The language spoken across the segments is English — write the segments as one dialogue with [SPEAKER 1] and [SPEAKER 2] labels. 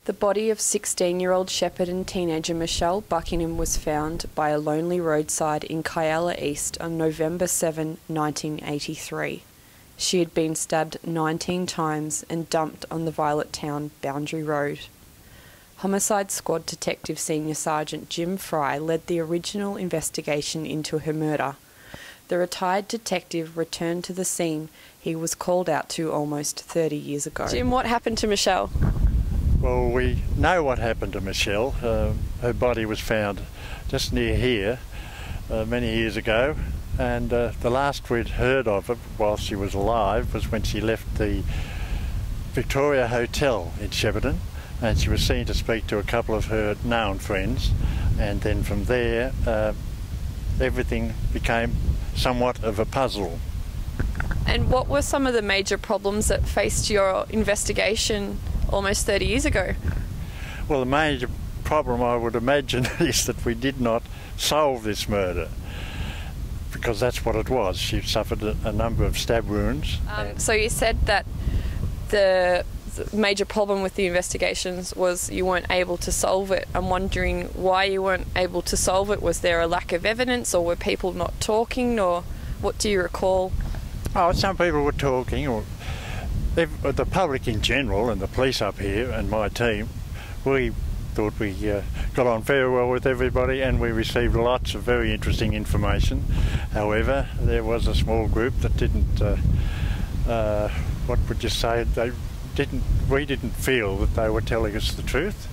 [SPEAKER 1] The body of 16-year-old shepherd and teenager Michelle Buckingham was found by a lonely roadside in Kyalla East on November 7, 1983. She had been stabbed 19 times and dumped on the Violet Town boundary road. Homicide Squad Detective Senior Sergeant Jim Fry led the original investigation into her murder. The retired detective returned to the scene he was called out to almost 30 years ago. Jim, what happened to Michelle?
[SPEAKER 2] Well, we know what happened to Michelle. Her body was found just near here many years ago, and the last we'd heard of it while she was alive was when she left the Victoria Hotel in Shepparton, and she was seen to speak to a couple of her known friends, and then from there everything became somewhat of a puzzle.
[SPEAKER 1] And what were some of the major problems that faced your investigation almost 30 years ago?
[SPEAKER 2] Well, the major problem, I would imagine, is that we did not solve this murder, because that's what it was. She suffered a number of stab wounds.
[SPEAKER 1] So you said that the major problem with the investigations was you weren't able to solve it. I'm wondering why you weren't able to solve it. Was there a lack of evidence, or were people not talking, or what do you recall?
[SPEAKER 2] Oh, some people were talking, or the public in general, and the police up here and my team, we thought we got on very well with everybody, and we received lots of very interesting information. However, there was a small group that didn't, what would you say, we didn't feel that they were telling us the truth.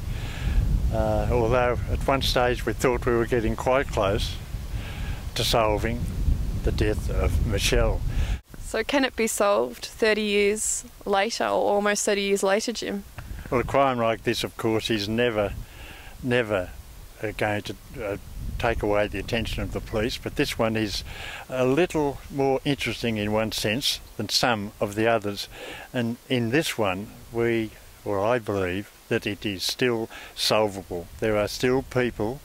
[SPEAKER 2] Although at one stage we thought we were getting quite close to solving the death of Michelle.
[SPEAKER 1] So can it be solved 30 years later, or almost 30 years later, Jim?
[SPEAKER 2] Well, a crime like this, of course, is never going to take away the attention of the police, but this one is a little more interesting in one sense than some of the others. And in this one, I believe that it is still solvable. There are still people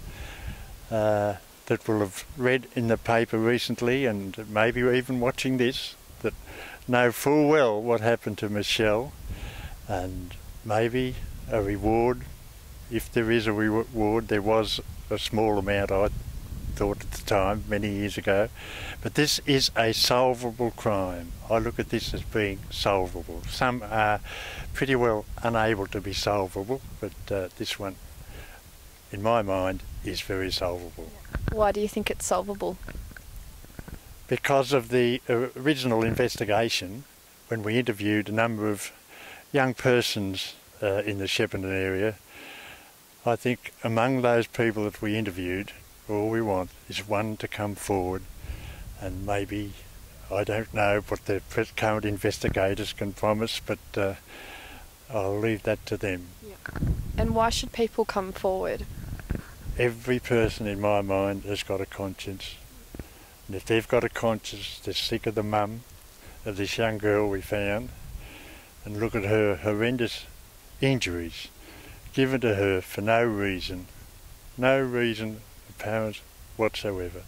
[SPEAKER 2] that will have read in the paper recently, and maybe even watching this, that know full well what happened to Michelle, and maybe a reward. If there is a reward, there was a small amount, I thought at the time, many years ago, but this is a solvable crime. I look at this as being solvable. Some are pretty well unable to be solvable, but this one, in my mind, is very solvable.
[SPEAKER 1] Why do you think it's solvable?
[SPEAKER 2] Because of the original investigation, when we interviewed a number of young persons in the Shepparton area. I think among those people that we interviewed, all we want is one to come forward, and maybe, I don't know what the current investigators can promise, but I'll leave that to them.
[SPEAKER 1] Yeah. And why should people come forward?
[SPEAKER 2] Every person in my mind has got a conscience. And if they've got a conscience, they're sick of the mum of this young girl we found, and look at her horrendous injuries given to her for no reason apparent whatsoever.